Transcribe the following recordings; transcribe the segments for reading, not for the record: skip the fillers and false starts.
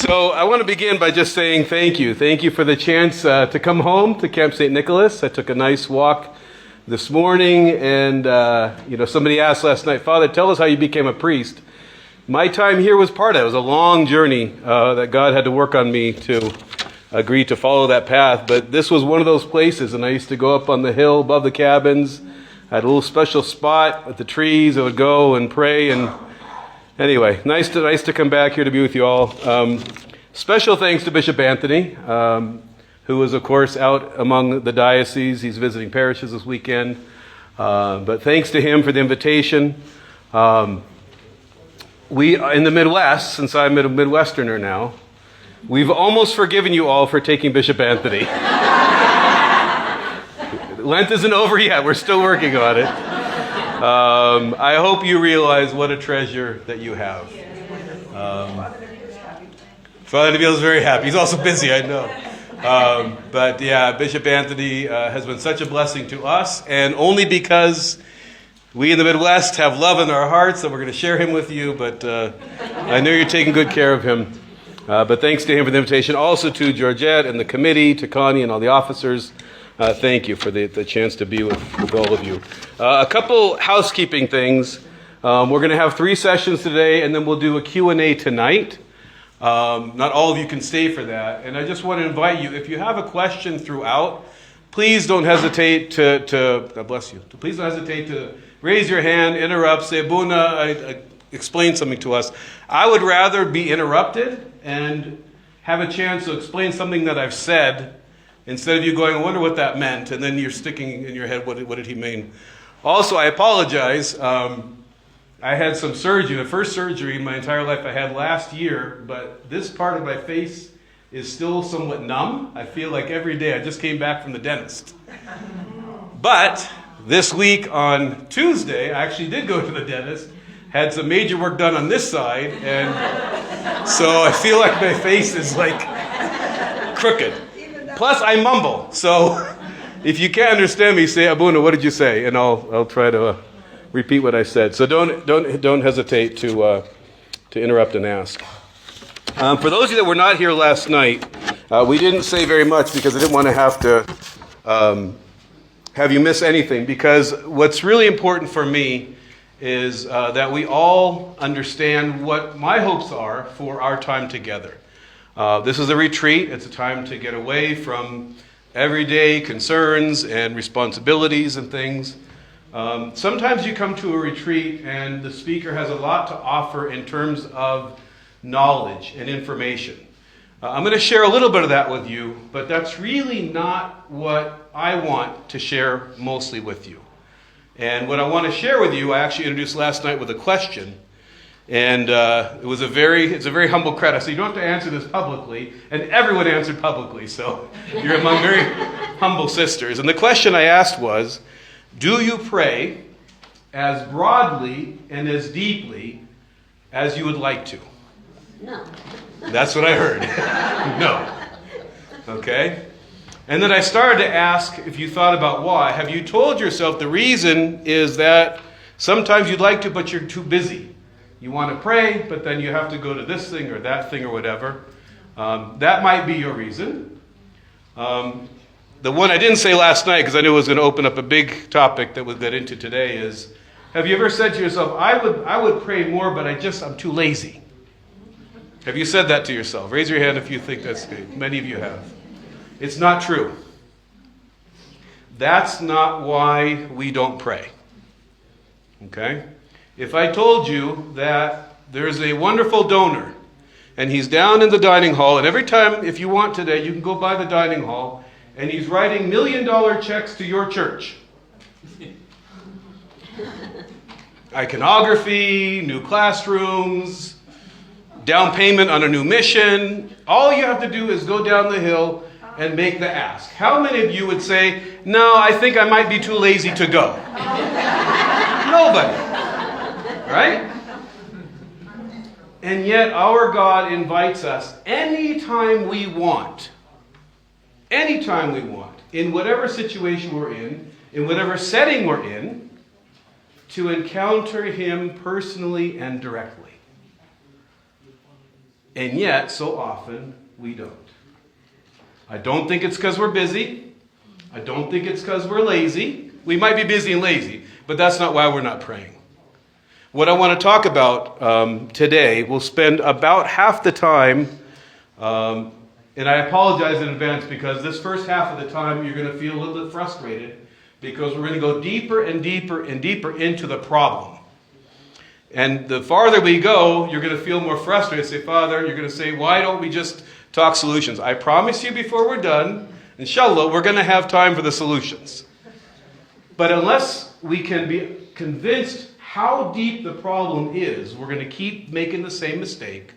So I want to begin by just saying thank you. Thank you for the chance to come home to Camp St. Nicholas. I took a nice walk this morning, and somebody asked last night, Father, tell us how you became a priest. My time here was part of it. It was a long journey that God had to work on me to agree to follow that path. But this was one of those places, and I used to go up on the hill above the cabins. I had a little special spot with the trees. I would go and pray, and anyway, nice to come back here to be with you all. Special thanks to Bishop Anthony, who is, of course, out among the diocese. He's visiting parishes this weekend. But thanks to him for the invitation. We, in the Midwest, since I'm a Midwesterner now, we've almost forgiven you all for taking Bishop Anthony. Lent isn't over yet. We're still working on it. I hope you realize what a treasure that you have. Father Nabil is very happy. He's also busy, I know. But yeah, Bishop Anthony has been such a blessing to us, and only because we in the Midwest have love in our hearts that we're going to share him with you, but I know you're taking good care of him. But thanks to him for the invitation. Also to Georgette and the committee, to Connie and all the officers. Thank you for the chance to be with all of you. A couple housekeeping things. We're going to have 3 sessions today, and then we'll do a Q&A tonight. Not all of you can stay for that. And I just want to invite you, if you have a question throughout, please don't hesitate to God bless you. Please don't hesitate to raise your hand, interrupt, say, Abuna, explain something to us. I would rather be interrupted and have a chance to explain something that I've said, instead of you going, I wonder what that meant, and then you're sticking in your head, what did he mean? Also, I apologize. I had some surgery, the first surgery in my entire life I had last year, but this part of my face is still somewhat numb. I feel like every day I just came back from the dentist. But this week on Tuesday, I actually did go to the dentist, had some major work done on this side, and so I feel like my face is like crooked. Plus, I mumble. So if you can't understand me, say, Abuna, what did you say? And I'll try to repeat what I said. So don't hesitate to interrupt and ask. For those of you that were not here last night, we didn't say very much because I didn't want to have to have you miss anything. Because what's really important for me is that we all understand what my hopes are for our time together. This is a retreat. It's a time to get away from everyday concerns and responsibilities and things. Sometimes you come to a retreat and the speaker has a lot to offer in terms of knowledge and information. I'm going to share a little bit of that with you, but that's really not what I want to share mostly with you. And what I want to share with you, I actually introduced last night with a question. And it's a very humble credit. So you don't have to answer this publicly. And everyone answered publicly. So you're among very humble sisters. And the question I asked was, do you pray as broadly and as deeply as you would like to? No. That's what I heard. No. Okay? And then I started to ask if you thought about why. Have you told yourself the reason is that sometimes you'd like to, but you're too busy? You want to pray, but then you have to go to this thing or that thing or whatever. That might be your reason. The one I didn't say last night, because I knew it was going to open up a big topic that we'll get into today, is, have you ever said to yourself, I would pray more, but I'm too lazy? Have you said that to yourself? Raise your hand if you think that's good. Many of you have. It's not true. That's not why we don't pray. Okay? If I told you that there's a wonderful donor, and he's down in the dining hall, and every time, if you want today, you can go by the dining hall, and he's writing $1 million checks to your church. Iconography, new classrooms, down payment on a new mission. All you have to do is go down the hill and make the ask. How many of you would say, no, I think I might be too lazy to go? Nobody. Right? And yet our God invites us anytime we want, in whatever situation we're in whatever setting we're in, to encounter him personally and directly. And yet, so often, we don't. I don't think it's because we're busy. I don't think it's because we're lazy. We might be busy and lazy, but that's not why we're not praying. What I want to talk about today, we'll spend about half the time, and I apologize in advance because this first half of the time you're going to feel a little bit frustrated because we're going to go deeper and deeper and deeper into the problem. And the farther we go, you're going to feel more frustrated. Say, Father, you're going to say, why don't we just talk solutions? I promise you before we're done, inshallah, we're going to have time for the solutions. But unless we can be convinced how deep the problem is, we're going to keep making the same mistake.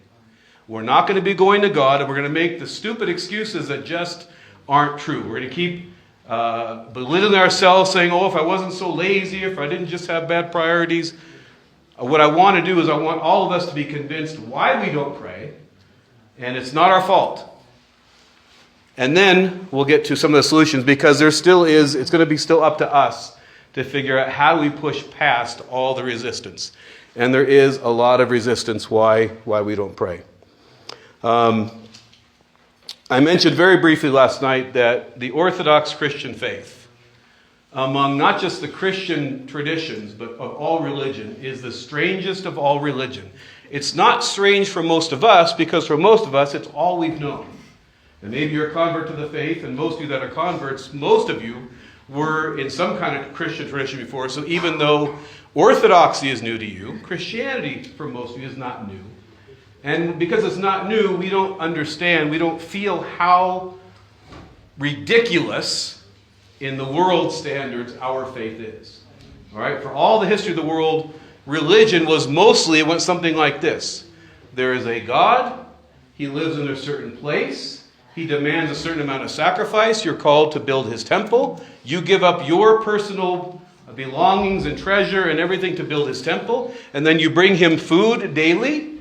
We're not going to be going to God, and we're going to make the stupid excuses that just aren't true. We're going to keep belittling ourselves, saying, oh, if I wasn't so lazy, if I didn't just have bad priorities. What I want to do is I want all of us to be convinced why we don't pray, and it's not our fault. And then we'll get to some of the solutions, because it's going to be still up to us to figure out how do we push past all the resistance. And there is a lot of resistance why we don't pray. I mentioned very briefly last night that the Orthodox Christian faith, among not just the Christian traditions, but of all religion, is the strangest of all religion. It's not strange for most of us, because for most of us, it's all we've known. And maybe you're a convert to the faith, and most of you that are converts, most of you were in some kind of Christian tradition before. So even though Orthodoxy is new to you, Christianity for most of you is not new. And because it's not new, we don't understand, we don't feel how ridiculous in the world standards our faith is. All right? For all the history of the world, religion went something like this. There is a God. He lives in a certain place. He demands a certain amount of sacrifice. You're called to build his temple. You give up your personal belongings and treasure and everything to build his temple. And then you bring him food daily.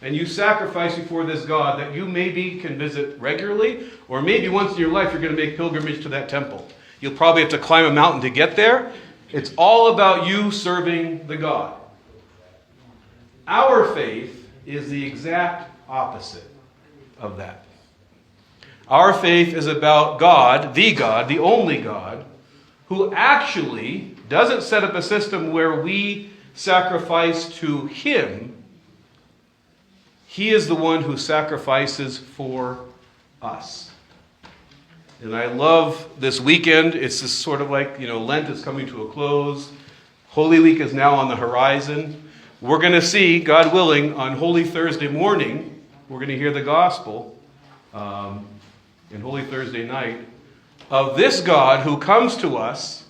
And you sacrifice before this God that you maybe can visit regularly. Or maybe once in your life you're going to make pilgrimage to that temple. You'll probably have to climb a mountain to get there. It's all about you serving the God. Our faith is the exact opposite of that. Our faith is about God, the only God, who actually doesn't set up a system where we sacrifice to him. He is the one who sacrifices for us. And I love this weekend. It's just sort of like, Lent is coming to a close. Holy Week is now on the horizon. We're going to see, God willing, on Holy Thursday morning, we're going to hear the gospel in Holy Thursday night of this God who comes to us.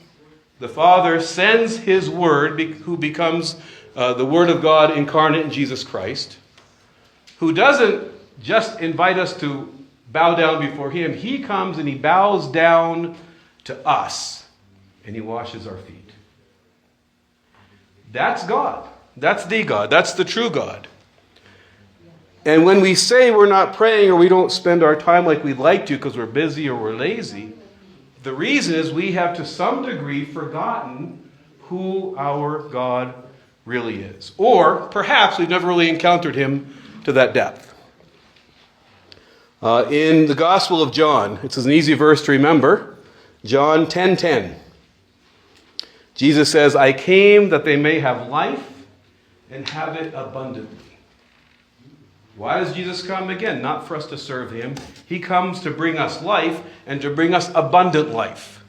The Father sends his Word, who becomes the Word of God incarnate in Jesus Christ, who doesn't just invite us to bow down before him. He comes and he bows down to us and he washes our feet. That's God. That's the God. That's the true God. And when we say we're not praying or we don't spend our time like we'd like to because we're busy or we're lazy, the reason is we have to some degree forgotten who our God really is. Or perhaps we've never really encountered him to that depth. In the Gospel of John, it's an easy verse to remember, John 10:10. Jesus says, I came that they may have life and have it abundantly. Why does Jesus come? Again, not for us to serve him. He comes to bring us life and to bring us abundant life.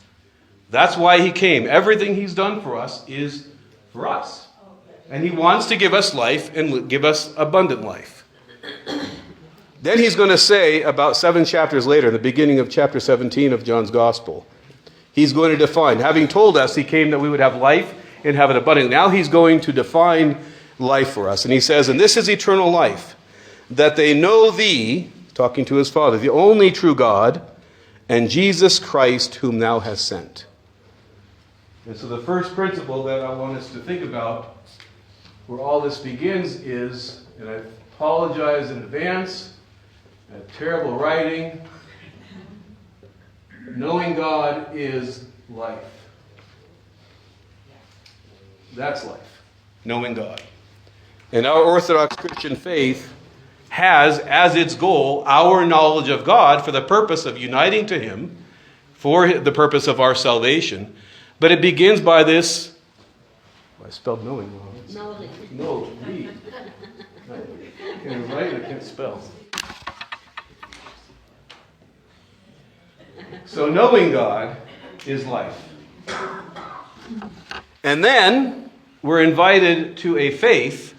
That's why he came. Everything he's done for us is for us. And he wants to give us life and give us abundant life. Then he's going to say about 7 chapters later, the beginning of chapter 17 of John's Gospel, he's going to define, having told us he came that we would have life and have it abundantly. Now he's going to define life for us. And he says, and this is eternal life, that they know thee, talking to his Father, the only true God, and Jesus Christ whom thou hast sent. And so the first principle that I want us to think about, where all this begins is, and I apologize in advance, terrible writing, knowing God is life. That's life, knowing God. And our Orthodox Christian faith has as its goal our knowledge of God for the purpose of uniting to Him, for the purpose of our salvation. But it begins by this, I spelled knowing wrong. No, read. I can write, I can't spell. So knowing God is life. And then we're invited to a faith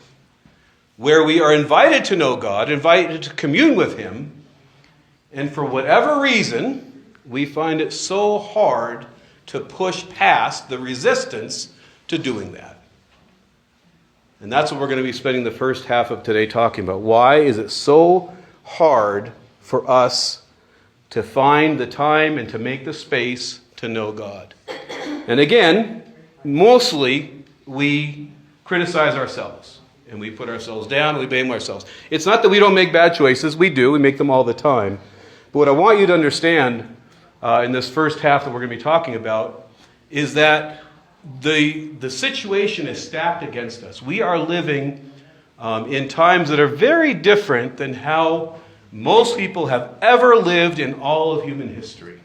where we are invited to know God, invited to commune with Him, and for whatever reason, we find it so hard to push past the resistance to doing that. And that's what we're going to be spending the first half of today talking about. Why is it so hard for us to find the time and to make the space to know God? And again, mostly we criticize ourselves and we put ourselves down and we blame ourselves. It's not that we don't make bad choices. We do. We make them all the time. But what I want you to understand in this first half that we're going to be talking about is that the situation is stacked against us. We are living in times that are very different than how most people have ever lived in all of human history.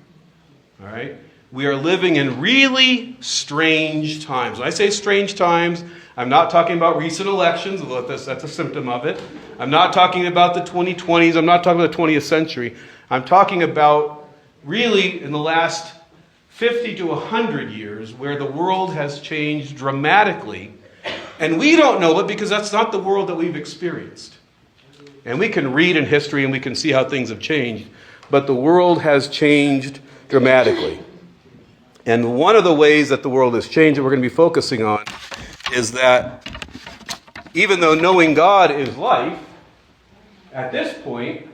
All right? We are living in really strange times. When I say strange times, I'm not talking about recent elections, although that's a symptom of it. I'm not talking about the 2020s. I'm not talking about the 20th century. I'm talking about really in the last 50 to 100 years where the world has changed dramatically. And we don't know it because that's not the world that we've experienced. And we can read in history and we can see how things have changed. But the world has changed dramatically. And one of the ways that the world has changed that we're going to be focusing on is that even though knowing God is life, at this point,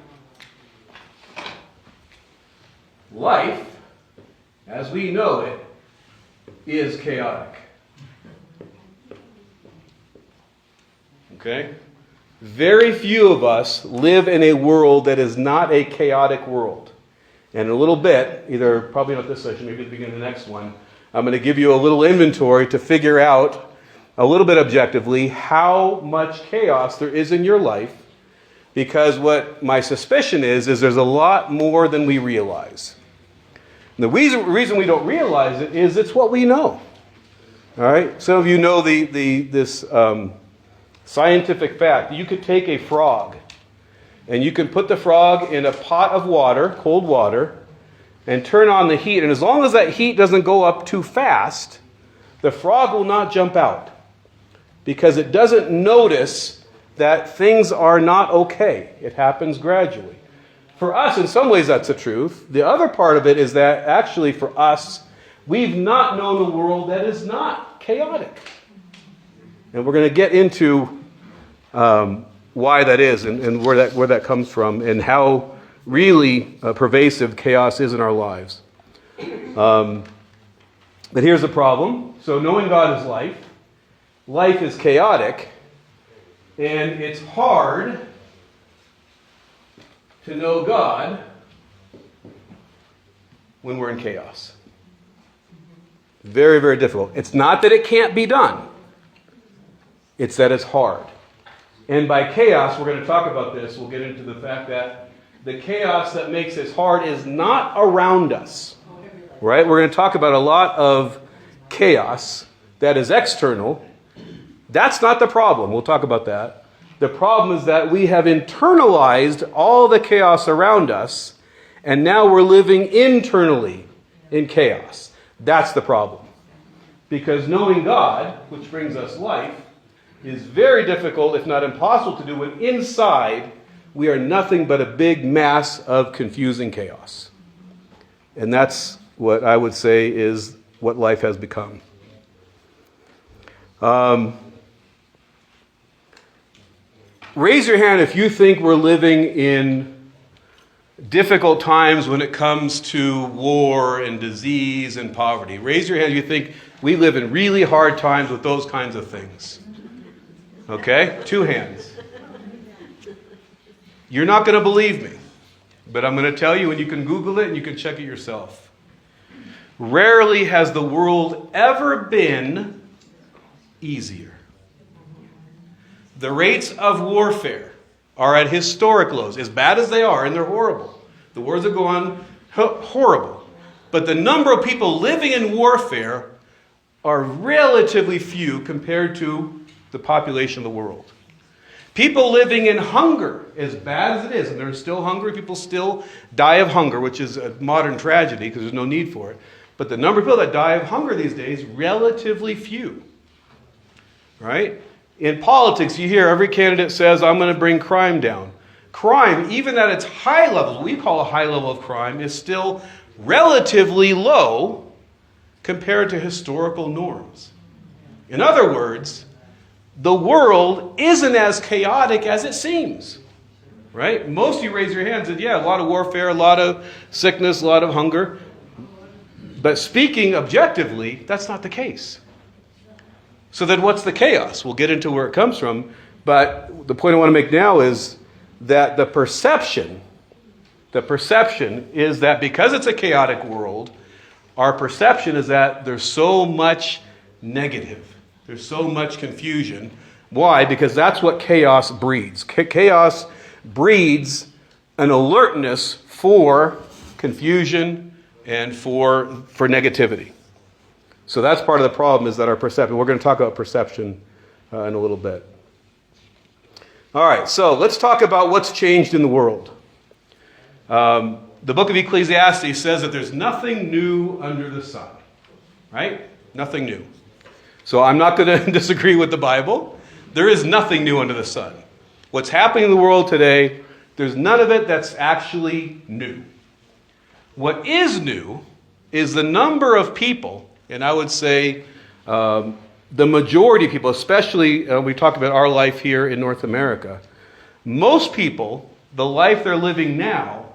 life, as we know it, is chaotic. Okay? Very few of us live in a world that is not a chaotic world. And in a little bit, either probably not this session, maybe at the beginning of the next one, I'm going to give you a little inventory to figure out a little bit objectively how much chaos there is in your life. Because what my suspicion is there's a lot more than we realize. The reason we don't realize it is it's what we know. All right? Some of you know this scientific fact. You could take a frog and you can put the frog in a pot of water, cold water, and turn on the heat. And as long as that heat doesn't go up too fast, the frog will not jump out because it doesn't notice that things are not okay. It happens gradually. For us, in some ways, that's the truth. The other part of it is that actually for us, we've not known a world that is not chaotic. And we're going to get into why that is and where that comes from and how really pervasive chaos is in our lives. But here's the problem. So knowing God is life. Life is chaotic. And it's hard to know God when we're in chaos. Very, very difficult. It's not that it can't be done. It's that it's hard. And by chaos, we're going to talk about this. We'll get into the fact that the chaos that makes this hard is not around us. Right? We're going to talk about a lot of chaos that is external. That's not the problem. We'll talk about that. The problem is that we have internalized all the chaos around us, and now we're living internally in chaos. That's the problem. Because knowing God, which brings us life, is very difficult, if not impossible to do, when inside we are nothing but a big mass of confusing chaos. And that's what I would say is what life has become. Raise your hand if you think we're living in difficult times when it comes to war and disease and poverty. Raise your hand if you think we live in really hard times with those kinds of things. Okay? 2 hands. You're not going to believe me, but I'm going to tell you, and you can Google it and you can check it yourself. Rarely has the world ever been easier. The rates of warfare are at historic lows. As bad as they are, and they're horrible. The wars are going horrible. But the number of people living in warfare are relatively few compared to the population of the world. People living in hunger, as bad as it is, and there's still hungry, people still die of hunger, which is a modern tragedy because there's no need for it. But the number of people that die of hunger these days, relatively few. Right? In politics, you hear every candidate says, I'm going to bring crime down. Crime, even at its high levels, what we call a high level of crime, is still relatively low compared to historical norms. In other words, the world isn't as chaotic as it seems. Right? Most of you raise your hands and yeah, a lot of warfare, a lot of sickness, a lot of hunger. But speaking objectively, that's not the case. So then what's the chaos? We'll get into where it comes from. But the point I want to make now is that the perception is that because it's a chaotic world, our perception is that there's so much negative. There's so much confusion. Why? Because that's what chaos breeds. Chaos breeds an alertness for confusion and for negativity. So that's part of the problem, is that our perception. We're going to talk about perception in a little bit. All right, so let's talk about what's changed in the world. The book of Ecclesiastes says that there's nothing new under the sun. Right? Nothing new. So I'm not going to disagree with the Bible. There is nothing new under the sun. What's happening in the world today, there's none of it that's actually new. What is new is the number of people, and I would say the majority of people, especially we talk about our life here in North America, most people, the life they're living now,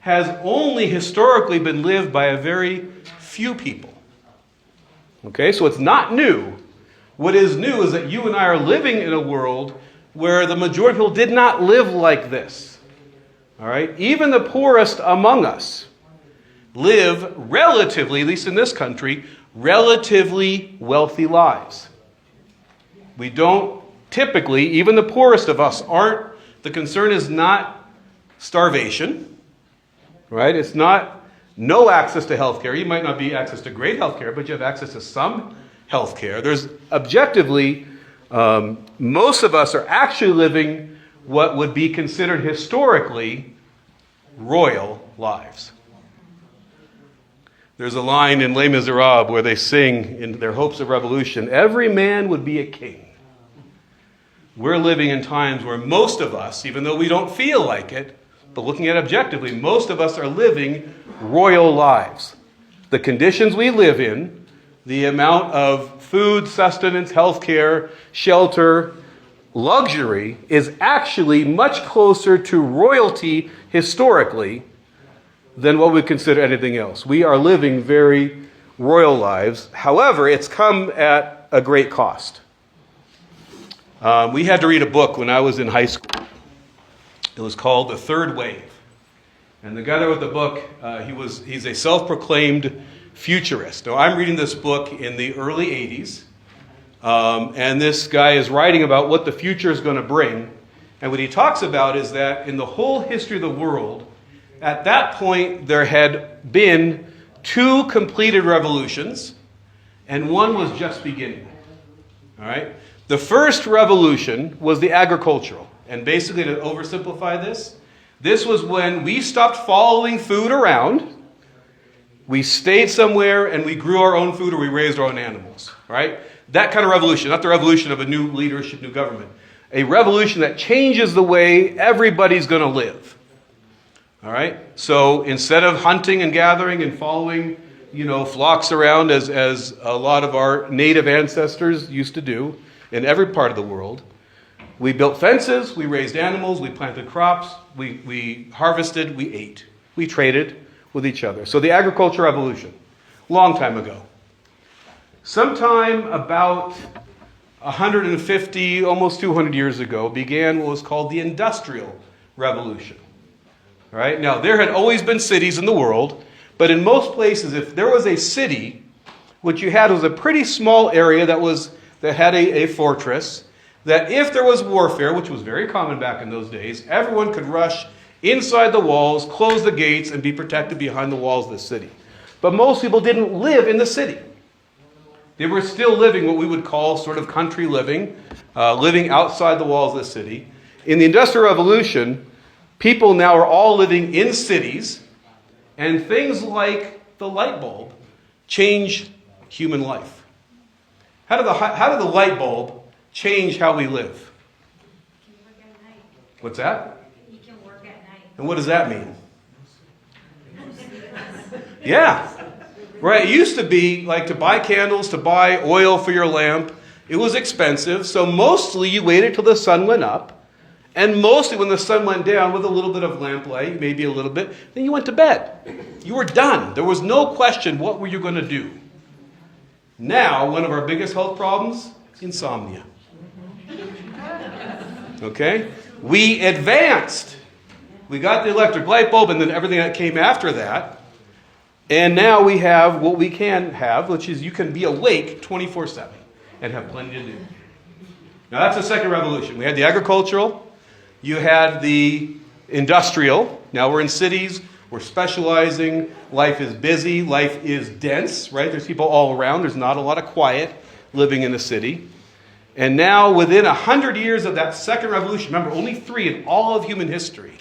has only historically been lived by a very few people. Okay, so it's not new. What is new is that you and I are living in a world where the majority of people did not live like this. All right, even the poorest among us live relatively, at least in this country, relatively wealthy lives. We don't typically, even the poorest of us aren't, the concern is not starvation, right? It's not no access to health care. You might not be access to great health care, but you have access to some health care. There's objectively, most of us are actually living what would be considered historically royal lives. There's a line in Les Miserables where they sing in their hopes of revolution, every man would be a king. We're living in times where most of us, even though we don't feel like it, but looking at it objectively, most of us are living royal lives. The conditions we live in, the amount of food, sustenance, healthcare, shelter, luxury is actually much closer to royalty historically than what we consider anything else. We are living very royal lives. However, it's come at a great cost. We had to read a book when I was in high school. It was called The Third Wave. And the guy that wrote the book, he's a self-proclaimed futurist. Now, I'm reading this book in the early 80s. And this guy is writing about what the future is going to bring. And what he talks about is that in the whole history of the world, at that point, there had been 2 completed revolutions, and one was just beginning. All right? The first revolution was the agricultural. And basically, to oversimplify this, this was when we stopped following food around. We stayed somewhere and we grew our own food or we raised our own animals. Right? That kind of revolution, not the revolution of a new leadership, new government. A revolution that changes the way everybody's going to live. All right? So instead of hunting and gathering and following, flocks around as a lot of our native ancestors used to do in every part of the world, we built fences, we raised animals, we planted crops, we harvested, we ate. We traded with each other. So the agricultural revolution, long time ago. Sometime about 150, almost 200 years ago, began what was called the Industrial Revolution. All right? Now, there had always been cities in the world, but in most places, if there was a city, what you had was a pretty small area that had a fortress, that if there was warfare, which was very common back in those days, everyone could rush inside the walls, close the gates, and be protected behind the walls of the city. But most people didn't live in the city. They were still living what we would call sort of country living, living outside the walls of the city. In the Industrial Revolution, people now are all living in cities, and things like the light bulb change human life. How did the light bulb change how we live? You can work at night. What's that? You can work at night. And what does that mean? Yeah. Right. It used to be like to buy candles, to buy oil for your lamp. It was expensive. So mostly you waited till the sun went up. And mostly when the sun went down with a little bit of lamplight, maybe a little bit, then you went to bed. You were done. There was no question what were you going to do. Now, one of our biggest health problems, insomnia. Okay? We advanced. We got the electric light bulb and then everything that came after that. And now we have what we can have, which is you can be awake 24/7 and have plenty to do. Now that's the second revolution. We had the agricultural. You had the industrial. Now we're in cities. We're specializing. Life is busy. Life is dense, right? There's people all around. There's not a lot of quiet living in the city. And now within 100 years of that second revolution, remember, only 3 in all of human history.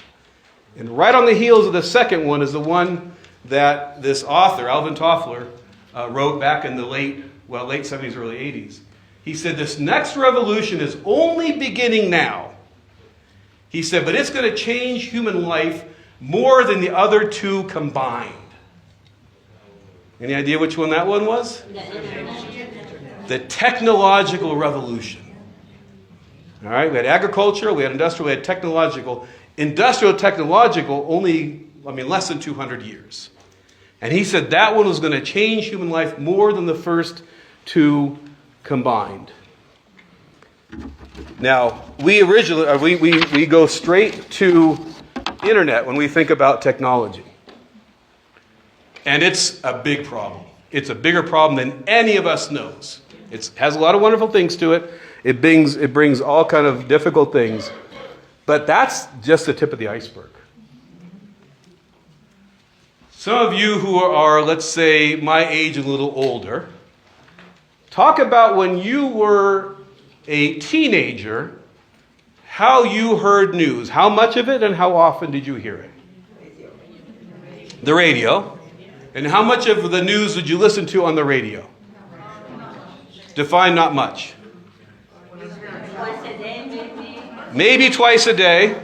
And right on the heels of the second one is the one that this author, Alvin Toffler, wrote back in the late 70s, early 80s. He said, this next revolution is only beginning now. He said, but it's going to change human life more than the other 2 combined. Any idea which one that one was? The technological revolution. All right, we had agricultural, we had industrial, we had technological. Industrial technological less than 200 years. And he said that one was going to change human life more than the first 2 combined. Now, we go straight to internet when we think about technology. And it's a big problem. It's a bigger problem than any of us knows. It has a lot of wonderful things to it. It brings all kind of difficult things. But that's just the tip of the iceberg. Some of you who are, let's say, my age and a little older, talk about when you were a teenager, how you heard news. How much of it and how often did you hear it? The radio. And how much of the news did you listen to on the radio? Define not much. Twice a day, maybe. Maybe twice a day.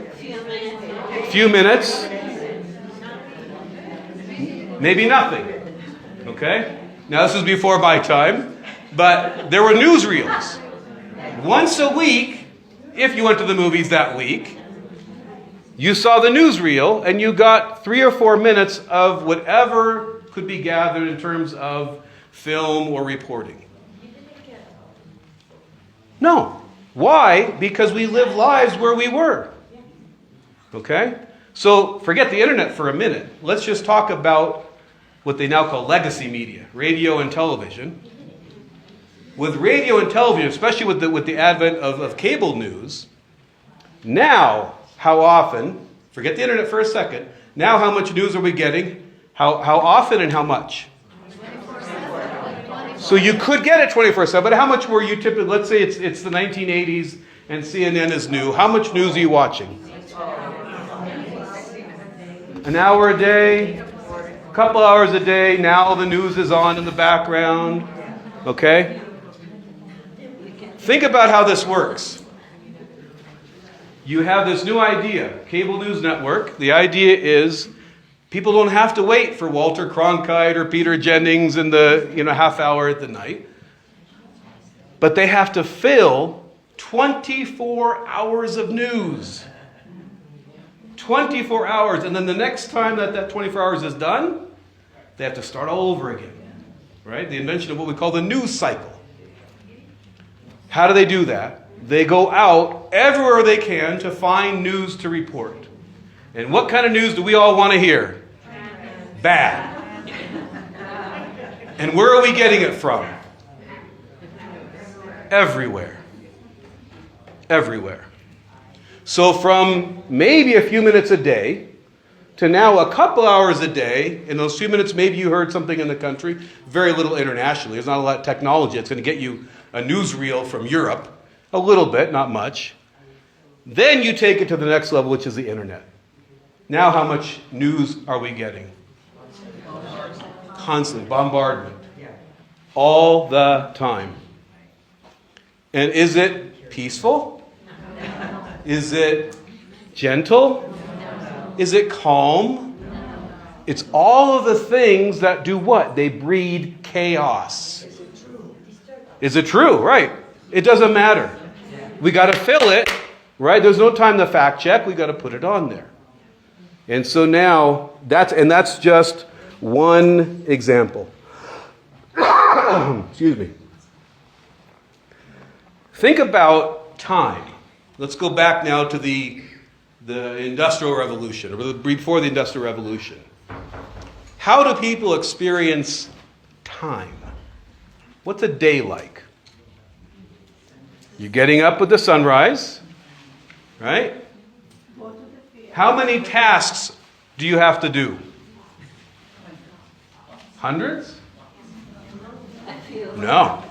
Few minutes. Maybe nothing. Okay? Now this was before my time. But there were newsreels. Once a week, if you went to the movies that week, you saw the newsreel and you got 3 or 4 minutes of whatever could be gathered in terms of film or reporting. No. Why? Because we live lives where we were. Okay? So forget the internet for a minute. Let's just talk about what they now call legacy media, radio and television. With radio and television, especially with the advent of cable news, now how often, forget the internet for a second, now how much news are we getting? How often and how much? 24/7. So you could get it 24/7, but how much were you typically, let's say it's the 1980s and CNN is new. How much news are you watching? An hour a day, a couple hours a day. Now the news is on in the background. Okay? Think about how this works. You have this new idea, cable news network. The idea is people don't have to wait for Walter Cronkite or Peter Jennings in the half hour at the night. But they have to fill 24 hours of news. 24 hours. And then the next time that 24 hours is done, they have to start all over again. Right? The invention of what we call the news cycle. How do they do that? They go out everywhere they can to find news to report. And what kind of news do we all want to hear? Bad. And where are we getting it from? Everywhere. everywhere. So from maybe a few minutes a day to now a couple hours a day, in those few minutes maybe you heard something in the country, very little internationally. There's not a lot of technology. It's going to get you a newsreel from Europe, a little bit, not much. Then you take it to the next level, which is the internet. Now how much news are we getting? Constant bombardment. All the time. And is it peaceful? Is it gentle? Is it calm? It's all of the things that do what? They breed chaos. Is it true? Right. It doesn't matter. We got to fill it, right? There's no time to fact check. We got to put it on there. And so now that's just one example. Excuse me. Think about time. Let's go back now to the Industrial Revolution, or before the Industrial Revolution. How do people experience time? What's a day like? You're getting up with the sunrise, right? How many tasks do you have to do? Hundreds? No.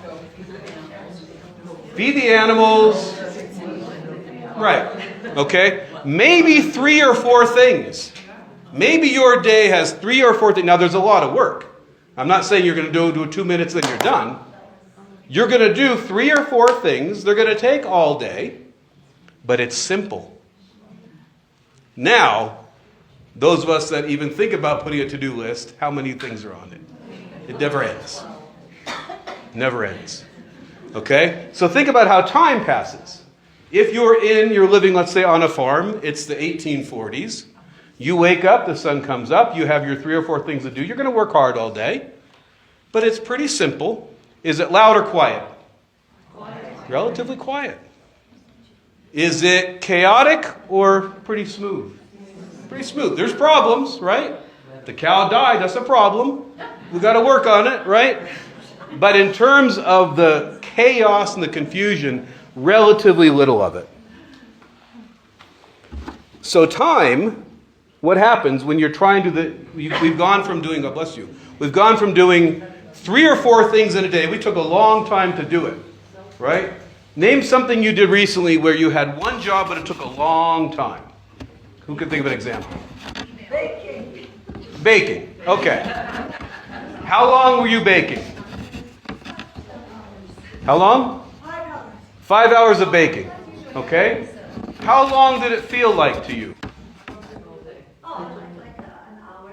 Feed the animals. Right. Okay. Maybe 3 or 4 things. Maybe your day has 3 or 4 things. Now, there's a lot of work. I'm not saying you're going to do 2 minutes, then you're done. You're going to do 3 or 4 things. They're going to take all day. But it's simple. Now, those of us that even think about putting a to-do list, how many things are on it? It never ends. Never ends. Okay? So think about how time passes. If you're living, let's say, on a farm, it's the 1840s. You wake up, the sun comes up, you have your 3 or 4 things to do. You're going to work hard all day. But it's pretty simple. Is it loud or quiet? Quiet. Relatively quiet. Is it chaotic or pretty smooth? Pretty smooth. There's problems, right? The cow died, that's a problem. We've got to work on it, right? But in terms of the chaos and the confusion, relatively little of it. So time, what happens when you're trying to we've gone from doing, God bless you, we've gone from doing 3 or 4 things in a day. We took a long time to do it, right? Name something you did recently where you had one job, but it took a long time. Who can think of an example? Baking. Baking. Okay. How long were you baking? How long? 5 hours. 5 hours of baking. Okay. How long did it feel like to you? Oh, like an hour.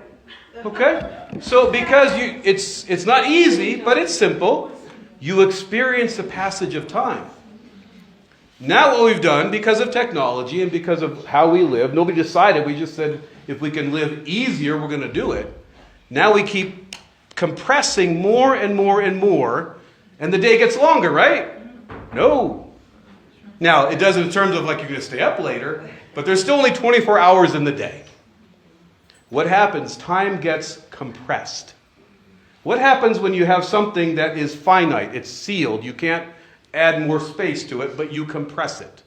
Okay. So because it's not easy, but it's simple. You experience the passage of time. Now what we've done, because of technology and because of how we live, nobody decided, we just said, if we can live easier, we're going to do it. Now we keep compressing more and more and more, and the day gets longer, right? No. Now, it does in terms of like you're going to stay up later, but there's still only 24 hours in the day. What happens? Time gets compressed. What happens when you have something that is finite? It's sealed. You can't add more space to it, but you compress it.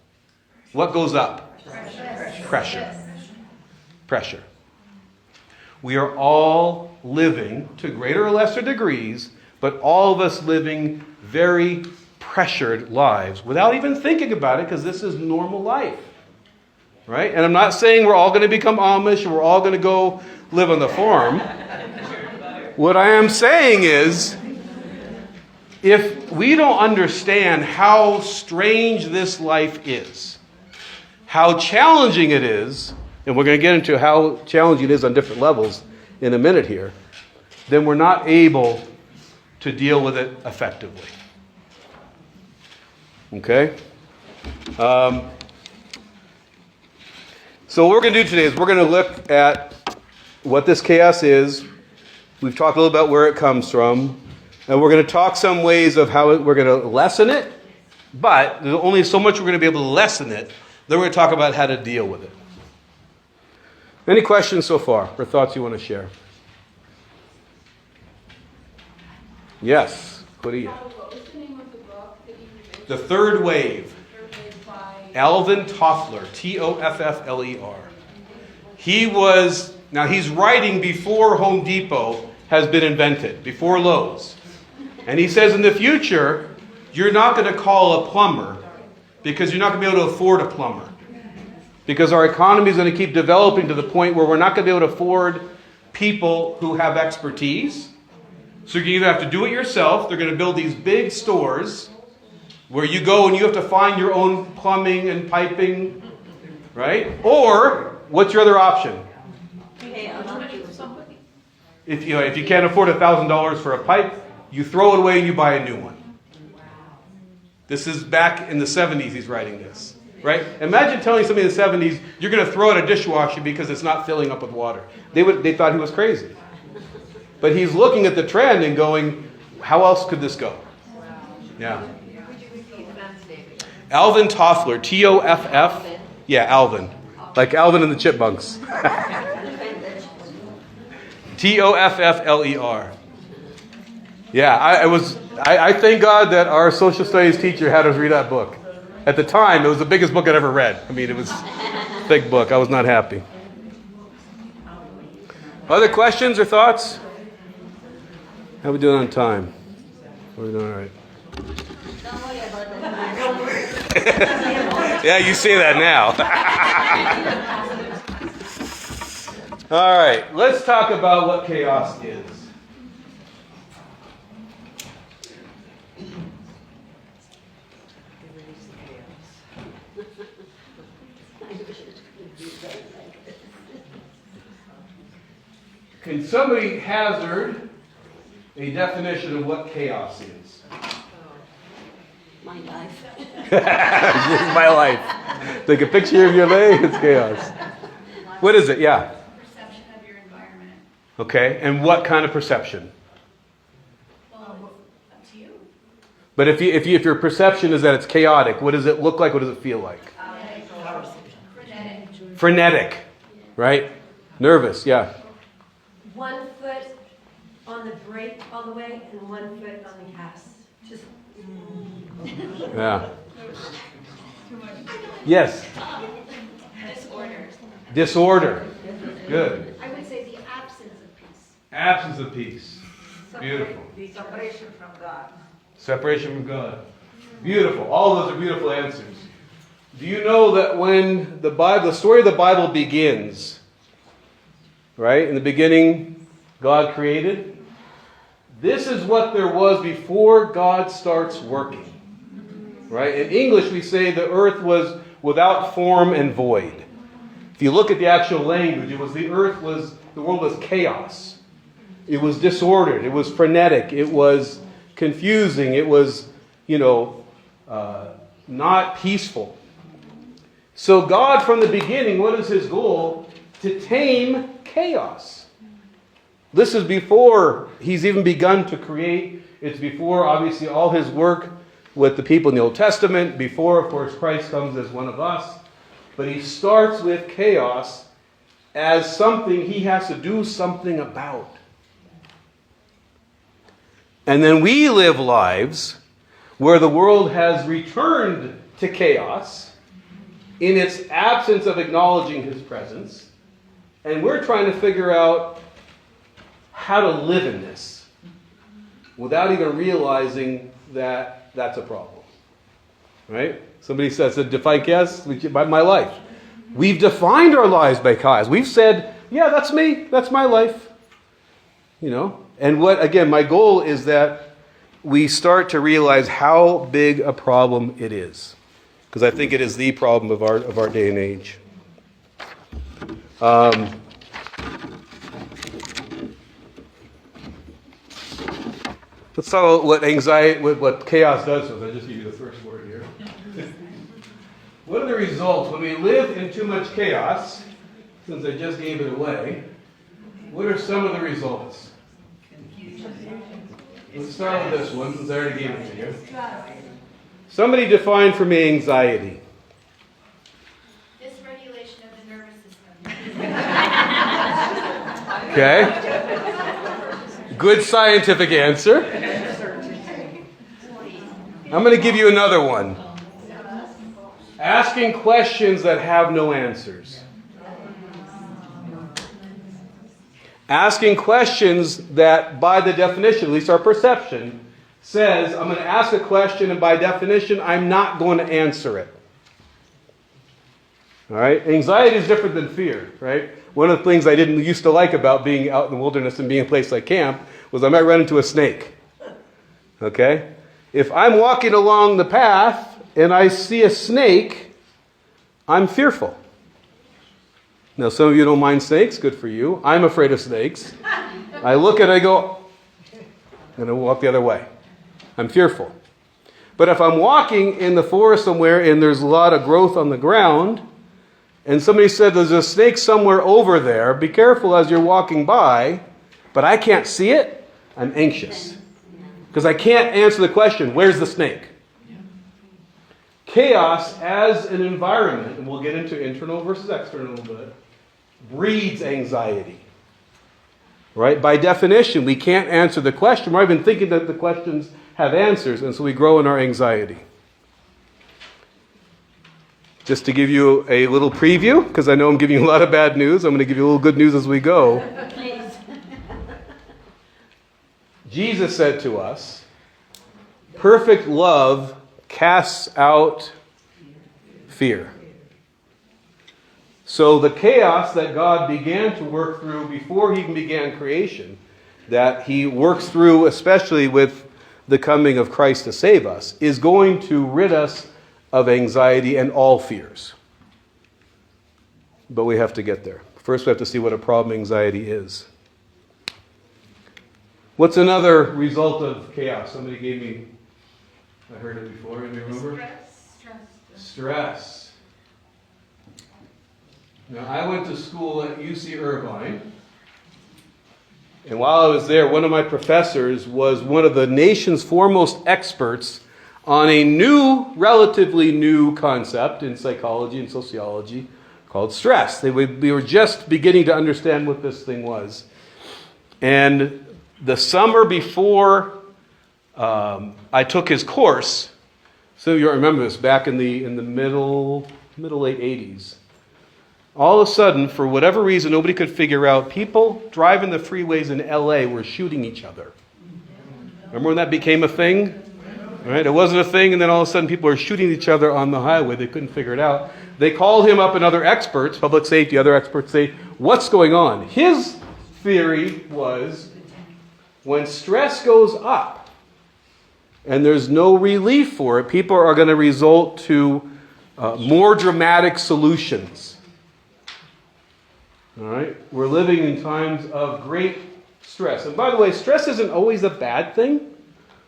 What goes up? Pressure. Pressure. We are all living, to greater or lesser degrees, but all of us living very pressured lives without even thinking about it, because this is normal life. Right? And I'm not saying we're all going to become Amish or we're all going to go live on the farm. What I am saying is, if we don't understand how strange this life is, how challenging it is, and we're going to get into how challenging it is on different levels in a minute here, then we're not able to deal with it effectively. Okay? So what we're going to do today is we're going to look at what this chaos is. We've talked a little about where it comes from. And we're going to talk some ways of how we're going to lessen it. But there's only so much we're going to be able to lessen it. Then we're going to talk about how to deal with it. Any questions so far or thoughts you want to share? Yes. What do you? What was the name of the book that you read? The Third Wave. Surveyed by Alvin Toffler, Toffler. He's writing before Home Depot has been invented, before Lowe's. And he says in the future, you're not going to call a plumber because you're not going to be able to afford a plumber. Because our economy is going to keep developing to the point where we're not going to be able to afford people who have expertise. So you either have to do it yourself. They're going to build these big stores where you go and you have to find your own plumbing and piping, right? Or what's your other option? If you can't afford $1,000 for a pipe, you throw it away and you buy a new one. This is back in the 70s he's writing this, right? Imagine telling somebody in the 70s, you're going to throw out a dishwasher because it's not filling up with water. They thought he was crazy. But he's looking at the trend and going, how else could this go? Yeah. Alvin Toffler, Toff. Yeah, Alvin. Like Alvin and the Chipmunks. Toffler. Yeah, I thank God that our social studies teacher had us read that book. At the time, it was the biggest book I'd ever read. I mean, it was a thick book. I was not happy. Other questions or thoughts? How are we doing on time? Are we doing all right? Don't worry about that. Yeah, you say that now. All right, let's talk about what chaos is. Can somebody hazard a definition of what chaos is? My life. This is my life. Take a picture of your leg, it's chaos. What is it? Yeah. Perception of your environment. Okay, and what kind of perception? Well, up to you. But if your perception is that it's chaotic, what does it look like? What does it feel like? Frenetic. Frenetic, right? Nervous, yeah. 1 foot on the brake all the way and 1 foot on the gas. Just Yeah. Yes. Disorder. Disorder. Good. I would say the absence of peace. Absence of peace. Beautiful. Separation from God. Separation from God. Beautiful. All those are beautiful answers. Do you know that when the story of the Bible begins, right? In the beginning, God created. This is what there was before God starts working. Right? In English, we say the earth was without form and void. If you look at the actual language, the world was chaos. It was disordered. It was frenetic. It was confusing. It was, not peaceful. So God, from the beginning, what is his goal? To tame chaos. This is before he's even begun to create. It's before, obviously, all his work with the people in the Old Testament. Before, of course, Christ comes as one of us. But he starts with chaos as something he has to do something about. And then we live lives where the world has returned to chaos in its absence of acknowledging his presence. And we're trying to figure out how to live in this without even realizing that that's a problem. Right? Somebody said define chaos by my life. We've defined our lives by chaos. We've said, yeah, that's me. That's my life. And my goal is that we start to realize how big a problem it is. Because I think it is the problem of our day and age. Let's talk about what chaos does to us. I'll just give you the first word here. What are the results when we live in too much chaos? Since I just gave it away, what are some of the results? Let's start with this one, since I already gave it to you. Somebody define for me anxiety. Dysregulation of the nervous system. Okay. Good scientific answer. I'm going to give you another one. Asking questions that have no answers. Asking questions that, by the definition, at least our perception, says, I'm going to ask a question, and by definition, I'm not going to answer it. All right? Anxiety is different than fear, right? One of the things I didn't used to like about being out in the wilderness and being in a place like camp was I might run into a snake. Okay? If I'm walking along the path and I see a snake, I'm fearful. Now, some of you don't mind snakes. Good for you. I'm afraid of snakes. I look at it, I go, and I walk the other way. I'm fearful. But if I'm walking in the forest somewhere and there's a lot of growth on the ground, and somebody said there's a snake somewhere over there, be careful as you're walking by, but I can't see it, I'm anxious. Because I can't answer the question, where's the snake? Chaos as an environment, and we'll get into internal versus external a little bit, breeds anxiety. Right? By definition, we can't answer the question. We're even thinking that the questions have answers, and so we grow in our anxiety. Just to give you a little preview, because I know I'm giving you a lot of bad news, I'm going to give you a little good news as we go. Please. Jesus said to us, perfect love casts out fear. So the chaos that God began to work through before he even began creation, that he works through especially with the coming of Christ to save us, is going to rid us of anxiety and all fears. But we have to get there. First we have to see what a problem anxiety is. What's another result of chaos? Somebody gave me, I heard it before, anybody remember? Stress. Now, I went to school at UC Irvine, and while I was there, one of my professors was one of the nation's foremost experts on a relatively new concept in psychology and sociology called stress. We were just beginning to understand what this thing was. And the summer before I took his course, some of you remember this, back in the middle late 80s, all of a sudden, for whatever reason, nobody could figure out, people driving the freeways in LA were shooting each other. Remember when that became a thing? Right? It wasn't a thing, and then all of a sudden people were shooting each other on the highway. They couldn't figure it out. They called him up and other experts, public safety, other experts say, what's going on? His theory was, when stress goes up and there's no relief for it, people are going to resort to more dramatic solutions. All right? We're living in times of great stress. And by the way, stress isn't always a bad thing.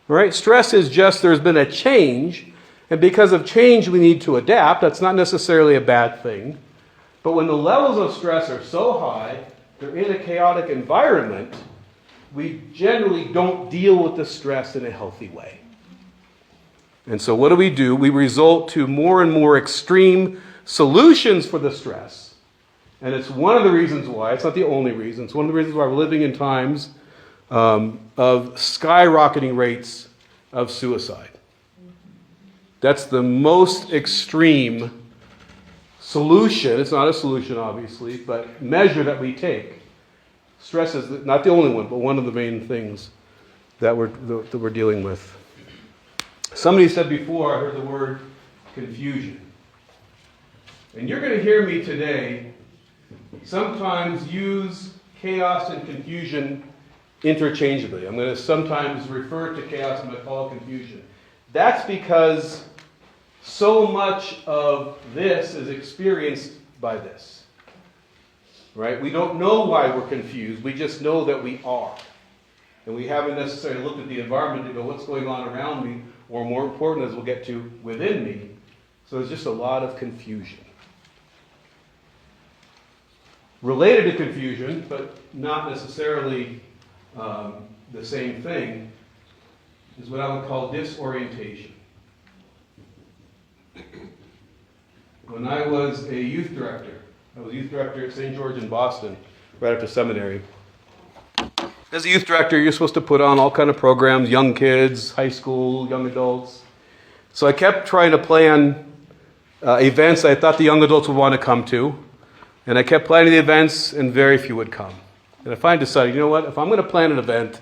All right? Stress is just there's been a change, and because of change we need to adapt. That's not necessarily a bad thing. But when the levels of stress are so high, they're in a chaotic environment, we generally don't deal with the stress in a healthy way. And so what do? We resort to more and more extreme solutions for the stress. And it's one of the reasons why, it's not the only reason, it's one of the reasons why we're living in times of skyrocketing rates of suicide. That's the most extreme solution. It's not a solution, obviously, but measure that we take. Stress is not the only one, but one of the main things that we're dealing with. Somebody said before, I heard the word confusion. And you're going to hear me today sometimes use chaos and confusion interchangeably. I'm going to sometimes refer to chaos and I'm going to call it confusion. That's because so much of this is experienced by this. Right? We don't know why we're confused. We just know that we are. And we haven't necessarily looked at the environment to go, what's going on around me? Or more important, as we'll get to, within me. So there's just a lot of confusion. Related to confusion, but not necessarily the same thing, is what I would call disorientation. When I was a youth director, I was youth director at St. George in Boston, right after seminary. As a youth director, you're supposed to put on all kind of programs, young kids, high school, young adults. So I kept trying to plan events I thought the young adults would want to come to. And I kept planning the events, and very few would come. And I finally decided, you know what? If I'm going to plan an event,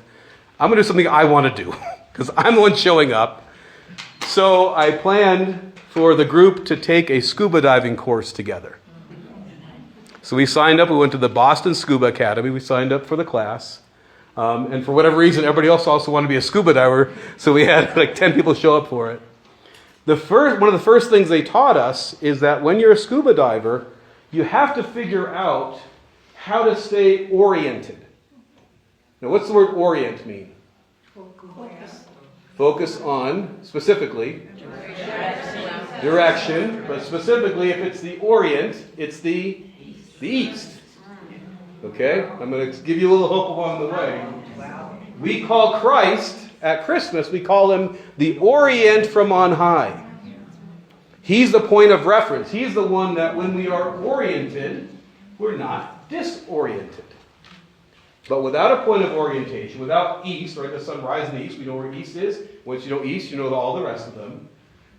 I'm going to do something I want to do, because I'm the one showing up. So I planned for the group to take a scuba diving course together. So we signed up. We went to the Boston Scuba Academy. We signed up for the class. And for whatever reason, everybody else also wanted to be a scuba diver. So we had like 10 people show up for it. One of the first things they taught us is that when you're a scuba diver, you have to figure out how to stay oriented. Now, what's the word orient mean? Focus on, specifically, direction. But specifically, if it's the orient, it's the east. Okay? I'm going to give you a little hope along the way. We call Christ, at Christmas, we call him the Orient from on high. He's the point of reference. He's the one that when we are oriented, we're not disoriented. But without a point of orientation, without east, right, the sun rises in the east, we know where east is. Once you know east, you know all the rest of them.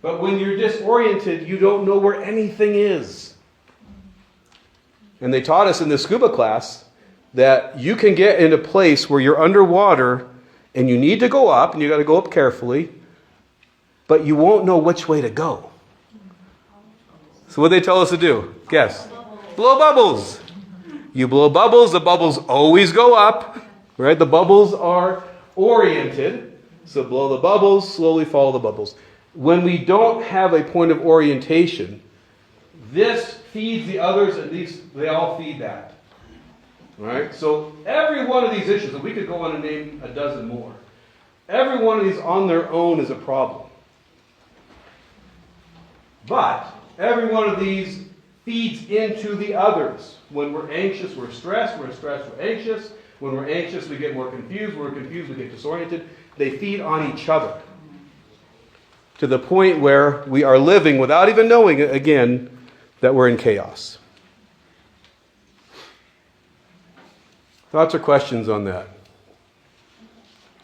But when you're disoriented, you don't know where anything is. And they taught us in the scuba class that you can get in a place where you're underwater and you need to go up, and you got to go up carefully, but you won't know which way to go. So what do they tell us to do? Guess. Blow bubbles. You blow bubbles, the bubbles always go up, right? The bubbles are oriented. So blow the bubbles, slowly follow the bubbles. When we don't have a point of orientation, this feeds the others, at least they all feed that. All right? So every one of these issues, and we could go on and name a dozen more, every one of these on their own is a problem. But every one of these feeds into the others. When we're anxious, we're stressed. We're stressed, we're anxious. When we're anxious, we get more confused. When we're confused, we get disoriented. They feed on each other to the point where we are living without even knowing, again, that we're in chaos. Thoughts or questions on that?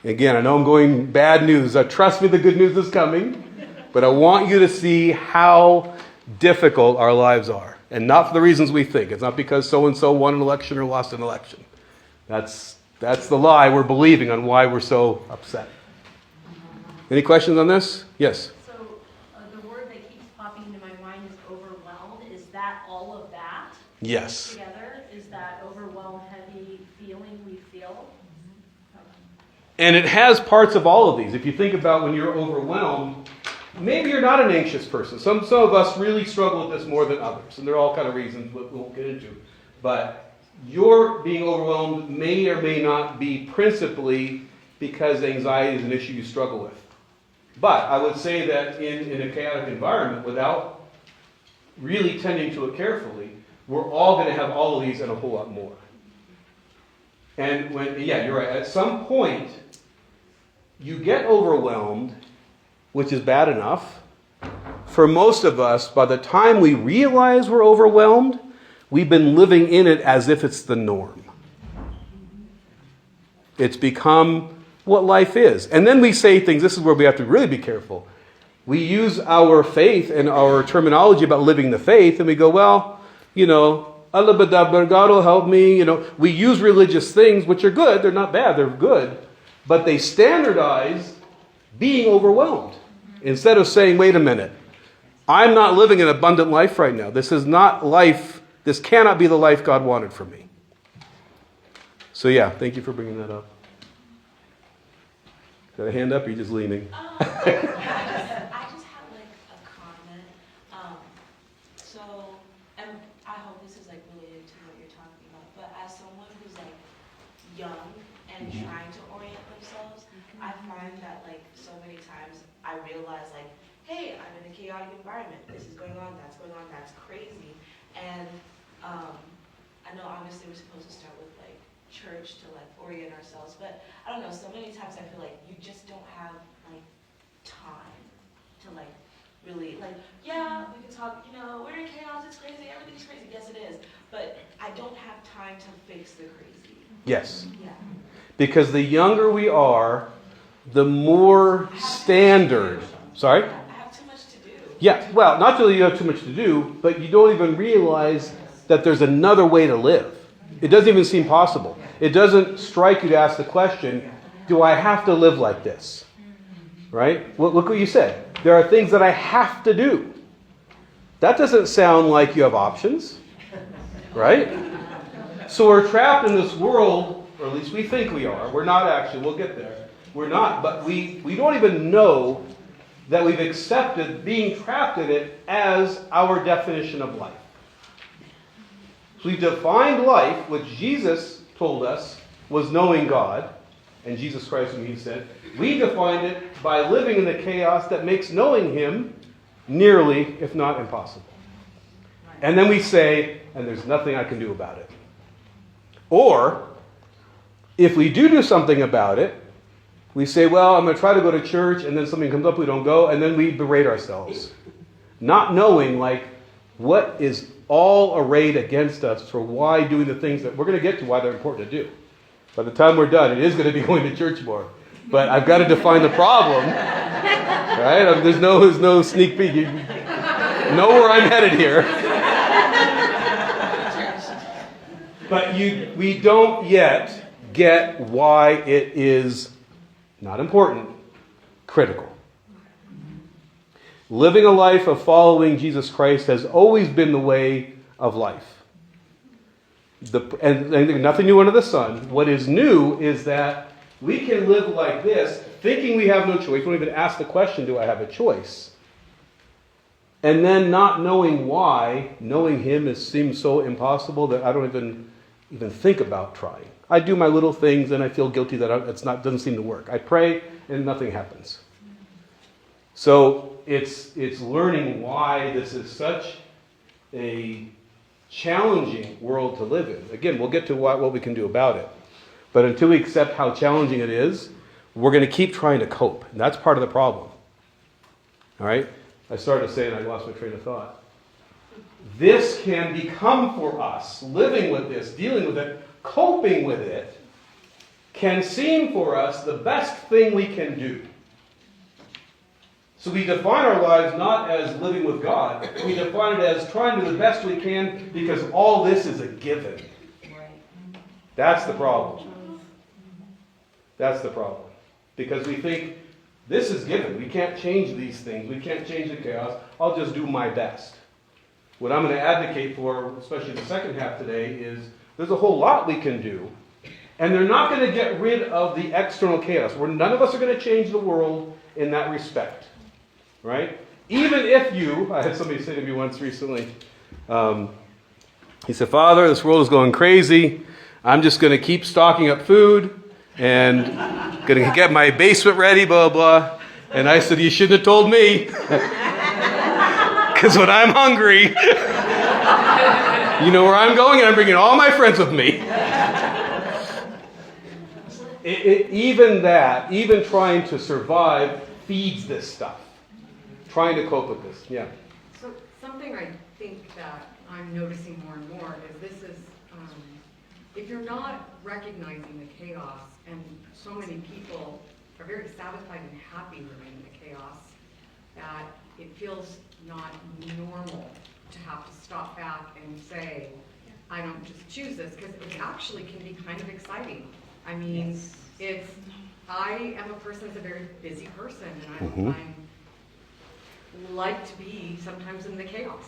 Again, I know I'm going bad news. Trust me, the good news is coming. But I want you to see how difficult our lives are. And not for the reasons we think. It's not because so-and-so won an election or lost an election. That's the lie we're believing on why we're so upset. Any questions on this? Yes? So the word that keeps popping into my mind is overwhelmed. Is that all of that Yes. together? Is that overwhelmed, heavy feeling we feel? And it has parts of all of these. If you think about when you're overwhelmed, maybe you're not an anxious person. Some of us really struggle with this more than others. And there are all kind of reasons we won't get into. But your being overwhelmed may or may not be principally because anxiety is an issue you struggle with. But I would say that in a chaotic environment, without really tending to it carefully, we're all going to have all of these and a whole lot more. And you're right. At some point, you get overwhelmed, which is bad enough. For most of us, by the time we realize we're overwhelmed, we've been living in it as if it's the norm. It's become what life is. And then we say things, this is where we have to really be careful. We use our faith and our terminology about living the faith, and we go, well, God will help me. We use religious things, which are good. They're not bad. They're good. But they standardize being overwhelmed. Instead of saying, wait a minute, I'm not living an abundant life right now. This is not life. This cannot be the life God wanted for me. So thank you for bringing that up. Got a hand up or are you just leaning? I just have like a comment. And I hope this is like related to what you're talking about, but as someone who's like young and trying to orient themselves, I find that like so many times I realize like, hey, I'm in a chaotic environment. This is going on, that's crazy. And I know obviously we're supposed to start with like church to like orient ourselves, but I don't know, so many times I feel like you just don't have like time to like really like, we can talk, we're in chaos, it's crazy, everything's crazy. Yes, it is. But I don't have time to fix the crazy. Yes. Yeah. Because the younger we are, the more standard. Sorry? I have too much to do. Yeah, well, not that you have too much to do, but you don't even realize that there's another way to live. It doesn't even seem possible. It doesn't strike you to ask the question, do I have to live like this? Right? Well, look what you said. There are things that I have to do. That doesn't sound like you have options. Right? So we're trapped in this world, or at least we think we are. We're not actually. We'll get there. We're not, but we don't even know that we've accepted being trapped in it as our definition of life. So we've defined life, which Jesus told us was knowing God, and Jesus Christ, when he said, we defined it by living in the chaos that makes knowing him nearly, if not impossible. And then we say, and there's nothing I can do about it. Or, if we do something about it, we say, well, I'm going to try to go to church, and then something comes up, we don't go, and then we berate ourselves. Not knowing, what is all arrayed against us for why doing the things that we're going to get to why they're important to do. By the time we're done, it is going to be going to church more. But I've got to define the problem. Right? There's no sneak peek. You know where I'm headed here. But we don't yet get why it is not important, critical. Living a life of following Jesus Christ has always been the way of life. And nothing new under the sun. What is new is that we can live like this, thinking we have no choice. We don't even ask the question, do I have a choice? And then not knowing why, knowing him seems so impossible that I don't even think about trying. I do my little things and I feel guilty that it doesn't seem to work. I pray and nothing happens. So it's learning why this is such a challenging world to live in. Again, we'll get to what we can do about it. But until we accept how challenging it is, we're going to keep trying to cope. And that's part of the problem. All right? I started to say and I lost my train of thought. This can become for us, living with this, dealing with it, coping with it, can seem for us the best thing we can do. So we define our lives not as living with God. We define it as trying to do the best we can because all this is a given. That's the problem. That's the problem. Because we think this is given. We can't change these things. We can't change the chaos. I'll just do my best. What I'm going to advocate for, especially the second half today, is there's a whole lot we can do. And they're not going to get rid of the external chaos. None of us are going to change the world in that respect. Right? Even if I had somebody say to me once recently, he said, Father, this world is going crazy. I'm just going to keep stocking up food and going to get my basement ready, blah, blah. And I said, you shouldn't have told me. Because when I'm hungry, you know where I'm going, and I'm bringing all my friends with me. Even trying to survive feeds this stuff. Trying to cope with this, yeah. So something I think that I'm noticing more and more is this is, if you're not recognizing the chaos, and so many people are very satisfied and happy living in the chaos, that it feels not normal to have to stop back and say, I don't just choose this, because it actually can be kind of exciting. I mean, I am a person that's a very busy person, and I'm like to be sometimes in the chaos.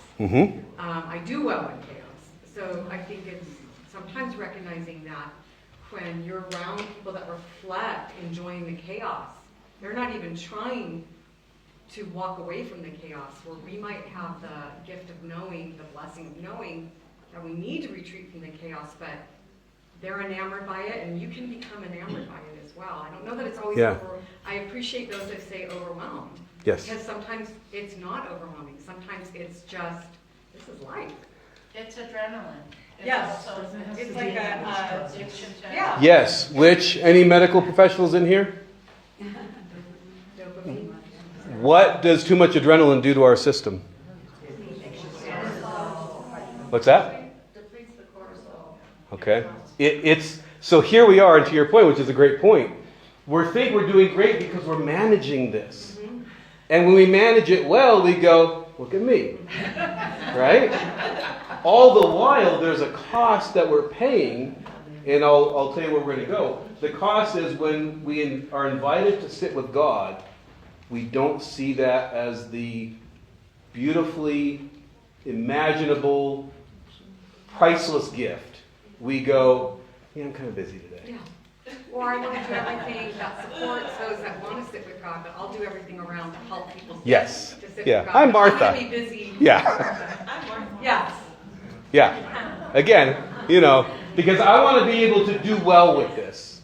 I do well in chaos. So I think it's sometimes recognizing that when you're around people that reflect enjoying the chaos, they're not even trying to walk away from the chaos, where we might have the gift of knowing, the blessing of knowing that we need to retreat from the chaos, but they're enamored by it, and you can become enamored by it as well. I don't know that it's always I appreciate those that say overwhelmed. Yes. Because sometimes it's not overwhelming. Sometimes it's just, this is life. It's adrenaline. Yes. It's like a addiction to. Yeah. Yes. Any medical professionals in here? Dopamine. What does too much adrenaline do to our system? What's that? Depletes the cortisol. Okay. So here we are, and to your point, which is a great point. We think we're doing great because we're managing this. And when we manage it well, we go, look at me. Right? All the while, there's a cost that we're paying, and I'll tell you where we're going to go. The cost is when we are invited to sit with God, we don't see that as the beautifully imaginable, priceless gift. We go, yeah, I'm kind of busy today. Yeah. Or I want to do everything that supports those that want to sit with God, but I'll do everything around to help people Yes. to sit Yeah. with God. I'm Martha. I'm going to be busy. Yeah. Yes. Yeah. Again, because I want to be able to do well with this.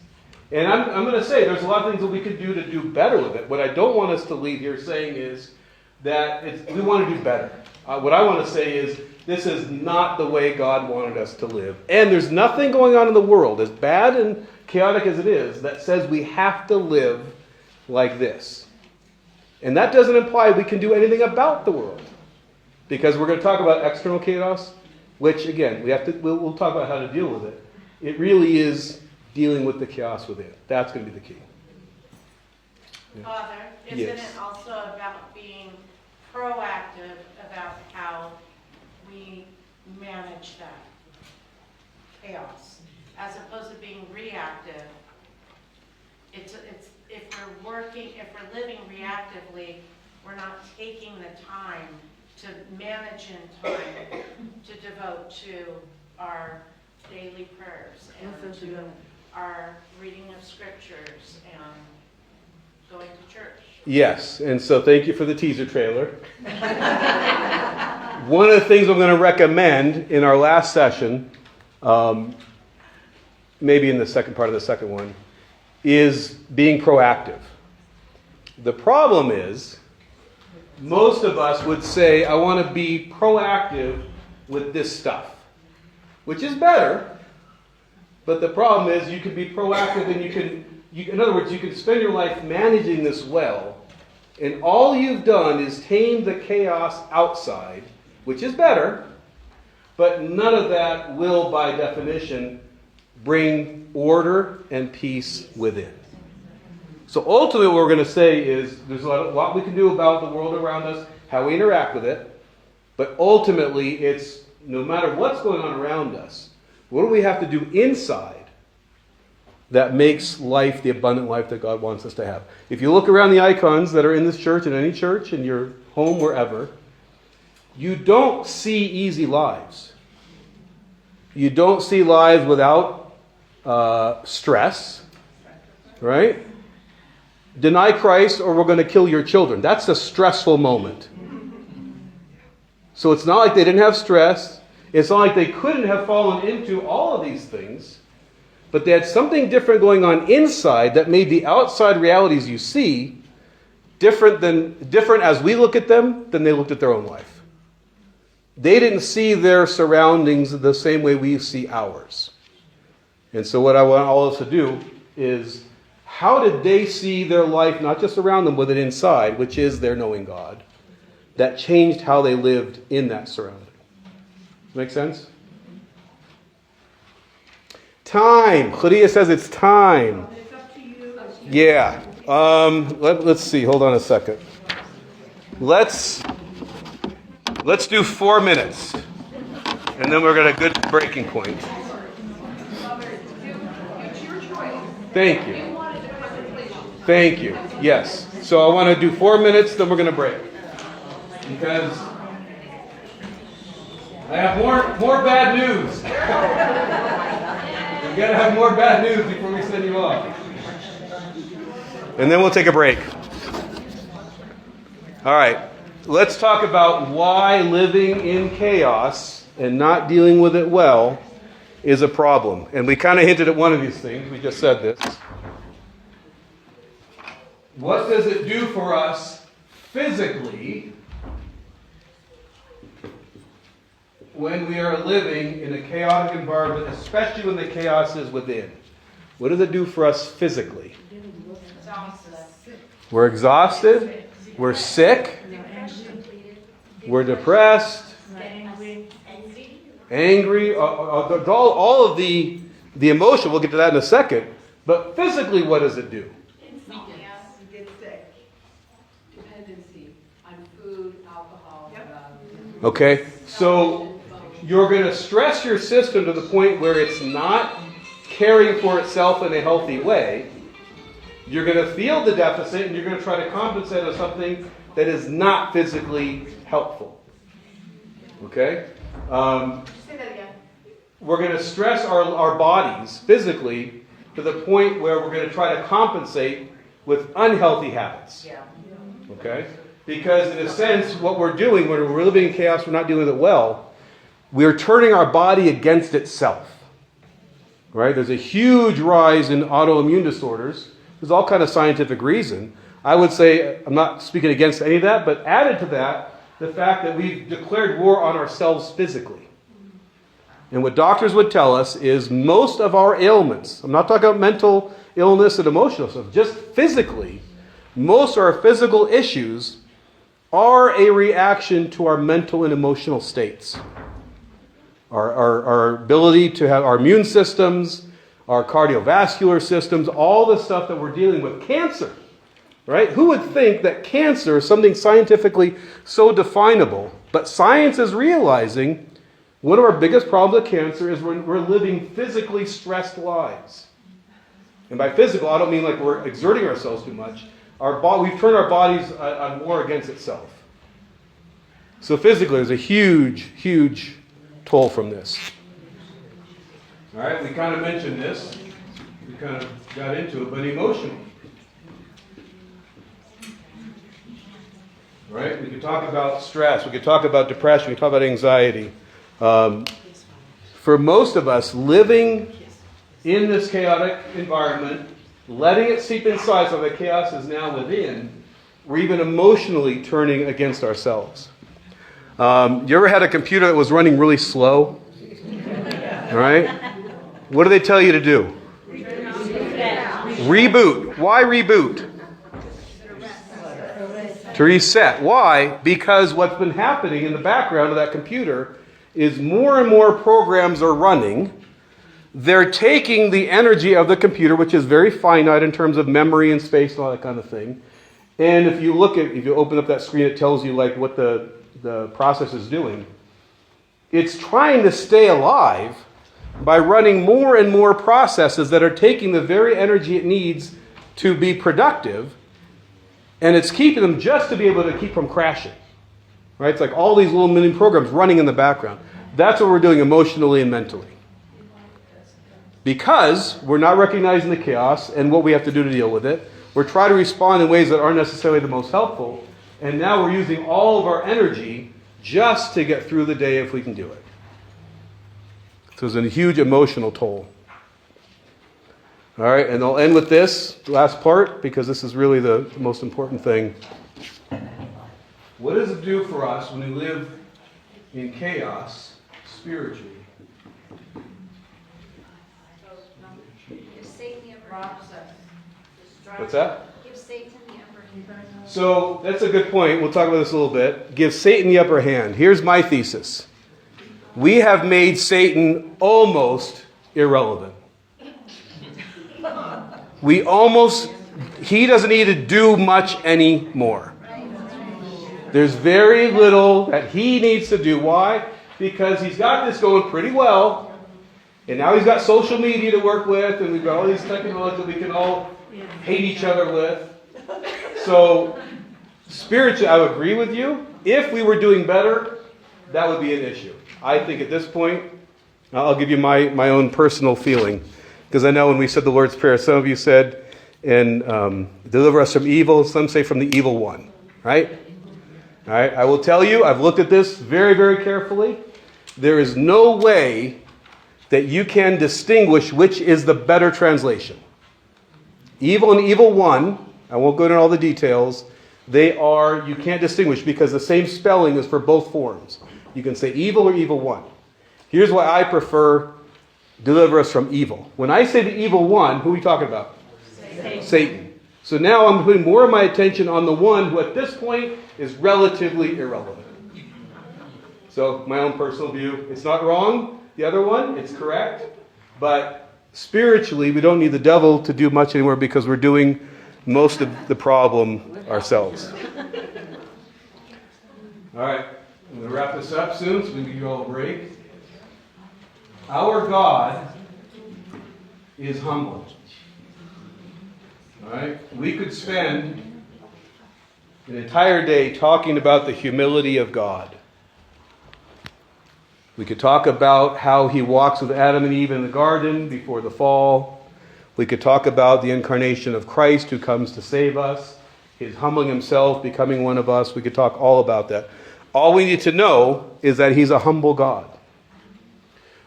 And I'm going to say there's a lot of things that we could do to do better with it. What I don't want us to leave here saying is that we want to do better. What I want to say is this is not the way God wanted us to live. And there's nothing going on in the world, as bad and chaotic as it is, that says we have to live like this. And that doesn't imply we can do anything about the world. Because we're going to talk about external chaos, which again, we'll talk about how to deal with it. It really is dealing with the chaos within. That's going to be the key. Father, isn't Yes. it also about being proactive about how we manage that chaos, as opposed to being reactive? It's if we're living reactively, we're not taking the time to manage in time to devote to our daily prayers and to our reading of scriptures and going to church. Yes, and so thank you for the teaser trailer. One of the things I'm going to recommend in our last session, maybe in the second part of the second one, is being proactive. The problem is, most of us would say, I want to be proactive with this stuff, which is better, but the problem is you can be proactive and in other words, you can spend your life managing this well, and all you've done is tame the chaos outside, which is better, but none of that will, by definition, bring order and peace within. So ultimately what we're going to say is there's a lot we can do about the world around us, how we interact with it, but ultimately it's no matter what's going on around us, what do we have to do inside that makes life the abundant life that God wants us to have? If you look around the icons that are in this church, in any church, in your home, wherever, you don't see easy lives. You don't see lives without stress, right? Deny Christ or we're going to kill your children. That's a stressful moment. So it's not like they didn't have stress. It's not like they couldn't have fallen into all of these things. But they had something different going on inside that made the outside realities you see different as we look at them than they looked at their own life. They didn't see their surroundings the same way we see ours. And so what I want all of us to do is, how did they see their life, not just around them, but it inside, which is their knowing God, that changed how they lived in that surrounding? Make sense? Time. Claudia says it's time. It's up to you. Yeah. Let's see. Hold on a second. Let's do 4 minutes. And then we're going to get a good breaking point. It's your choice. Thank you. Thank you. Yes. So I want to do 4 minutes, then we're going to break. Because I have more bad news. We've got to have more bad news before we send you off. And then we'll take a break. All right. Let's talk about why living in chaos and not dealing with it well is a problem. And we kind of hinted at one of these things. We just said this. What does it do for us physically when we are living in a chaotic environment, especially when the chaos is within? What does it do for us physically? We're exhausted. We're sick. We're depressed. Angry. All of the emotion. We'll get to that in a second. But physically, what does it do? Okay? So you're going to stress your system to the point where it's not caring for itself in a healthy way. You're going to feel the deficit and you're going to try to compensate on something that is not physically helpful. Okay? Say that again. We're going to stress our bodies physically to the point where we're going to try to compensate with unhealthy habits. Yeah. Okay? Because in a sense, what we're doing when we're living in chaos, we're not doing it well, we're turning our body against itself. Right? There's a huge rise in autoimmune disorders. There's all kind of scientific reason. I would say, I'm not speaking against any of that, but added to that, the fact that we've declared war on ourselves physically. And what doctors would tell us is most of our ailments, I'm not talking about mental illness and emotional stuff, just physically, most of our physical issues are a reaction to our mental and emotional states. Our ability to have our immune systems, our cardiovascular systems, all the stuff that we're dealing with. Cancer, right? Who would think that cancer is something scientifically so definable? But science is realizing one of our biggest problems with cancer is we're living physically stressed lives. And by physical, I don't mean like we're exerting ourselves too much. We've turned our bodies on war against itself. So physically, there's a huge, huge toll from this. All right, we kind of mentioned this. We kind of got into it, but emotionally. All right, we could talk about stress. We could talk about depression. We could talk about anxiety. For most of us, living in this chaotic environment, letting it seep inside so that chaos is now within, we're even emotionally turning against ourselves. You ever had a computer that was running really slow? All right? What do they tell you to do? Reboot. Why reboot? To reset. Why? Because what's been happening in the background of that computer is more and more programs are running. They're taking the energy of the computer, which is very finite in terms of memory and space and all that kind of thing. And if you open up that screen, it tells you like what the process is doing. It's trying to stay alive by running more and more processes that are taking the very energy it needs to be productive, and it's keeping them just to be able to keep from crashing. Right? It's like all these little mini programs running in the background. That's what we're doing emotionally and mentally. Because we're not recognizing the chaos and what we have to do to deal with it. We're trying to respond in ways that aren't necessarily the most helpful. And now we're using all of our energy just to get through the day if we can do it. So it's a huge emotional toll. All right, and I'll end with this last part because this is really the most important thing. What does it do for us when we live in chaos spiritually? Give Satan the upper hand. What's that? Give Satan the upper hand. So that's a good point. We'll talk about this a little bit. Give Satan the upper hand. Here's my thesis. We have made Satan almost irrelevant. He doesn't need to do much anymore. There's very little that he needs to do. Why? Because he's got this going pretty well. And now he's got social media to work with. And we've got all these technologies that we can all hate each other with. So, spiritually, I would agree with you. If we were doing better, that would be an issue. I think at this point, I'll give you my own personal feeling. Because I know when we said the Lord's Prayer, some of you said, and deliver us from evil. Some say from the evil one. Right? All right. I will tell you, I've looked at this very, very carefully. There is no way that you can distinguish which is the better translation. Evil and evil one, I won't go into all the details, you can't distinguish because the same spelling is for both forms. You can say evil or evil one. Here's why I prefer deliver us from evil. When I say the evil one, who are we talking about? Satan. So now I'm putting more of my attention on the one who at this point is relatively irrelevant. So my own personal view, it's not wrong. The other one, it's correct. But spiritually, we don't need the devil to do much anymore because we're doing most of the problem ourselves. All right. I'm going to wrap this up soon so we can give you all a break. Our God is humble. All right? We could spend an entire day talking about the humility of God. We could talk about how he walks with Adam and Eve in the garden before the fall. We could talk about the incarnation of Christ who comes to save us, his humbling himself, becoming one of us. We could talk all about that. All we need to know is that he's a humble God.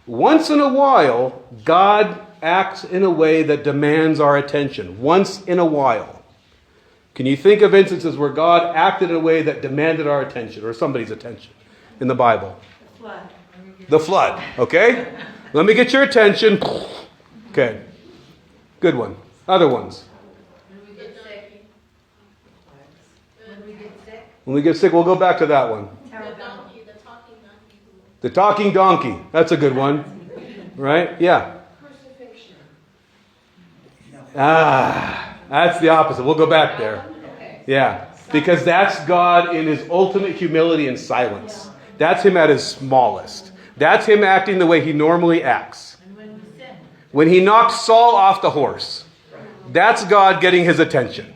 Once in a while, God acts in a way that demands our attention. Once in a while. Can you think of instances where God acted in a way that demanded our attention or somebody's attention in the Bible? Flood. The flood, okay? Let me get your attention. Okay. Good one. Other ones. When we get sick. When we get sick. When we get sick, we'll go back to that one. The talking donkey. That's a good one. Right? Yeah. Crucifixion. That's the opposite. We'll go back there. Yeah. Because that's God in his ultimate humility and silence. That's him at his smallest. That's him acting the way he normally acts. When he knocked Saul off the horse, that's God getting his attention.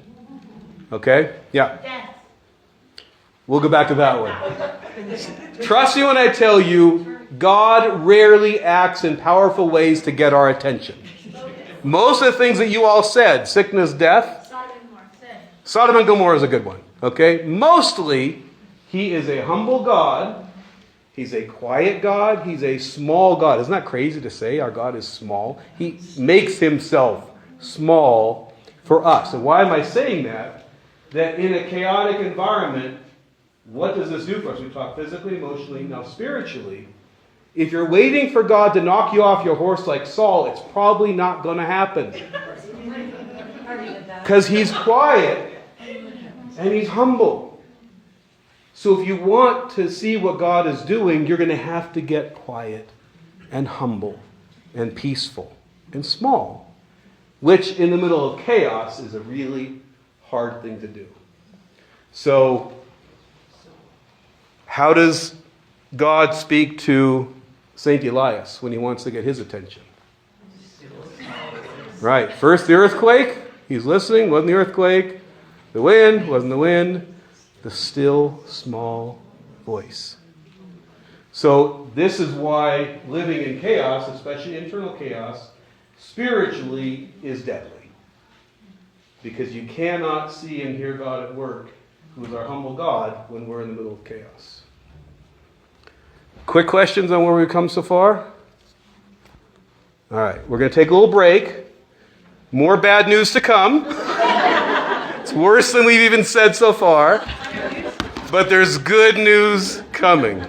Okay? Yeah. We'll go back to that one. Trust me when I tell you, God rarely acts in powerful ways to get our attention. Most of the things that you all said, sickness, death, Sodom and Gomorrah is a good one. Okay? Mostly, he is a humble God. He's a quiet God. He's a small God. Isn't that crazy to say our God is small? He makes himself small for us. And why am I saying that? That in a chaotic environment, what does this do for us? We talk physically, emotionally, now spiritually. If you're waiting for God to knock you off your horse like Saul, it's probably not going to happen. Because he's quiet and he's humble. So if you want to see what God is doing, you're going to have to get quiet and humble and peaceful and small, which in the middle of chaos is a really hard thing to do. So, how does God speak to St. Elias when he wants to get his attention? Right. First the earthquake. He's listening. Wasn't the earthquake. The wind. Wasn't the wind. The still, small voice. So this is why living in chaos, especially internal chaos, spiritually is deadly. Because you cannot see and hear God at work, who is our humble God, when we're in the middle of chaos. Quick questions on where we've come so far? All right, we're going to take a little break. More bad news to come. It's worse than we've even said so far. But there's good news coming.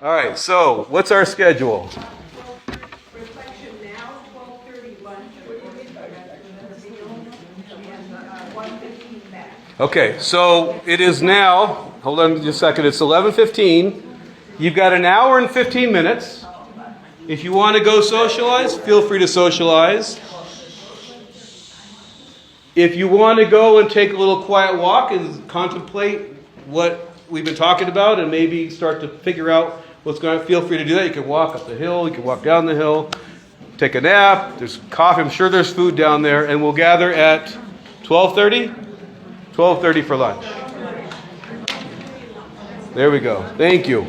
All right, so what's our schedule? Reflection now, 12:30 lunch, and 1:15 back. Okay, so it is now, hold on just a second, it's 11:15. You've got an hour and 15 minutes. If you want to go socialize, feel free to socialize. If you want to go and take a little quiet walk and contemplate what we've been talking about and maybe start to figure out what's going on, feel free to do that. You can walk up the hill, you can walk down the hill, take a nap, there's coffee, I'm sure there's food down there, and we'll gather at 12:30? 12:30 for lunch. There we go. Thank you.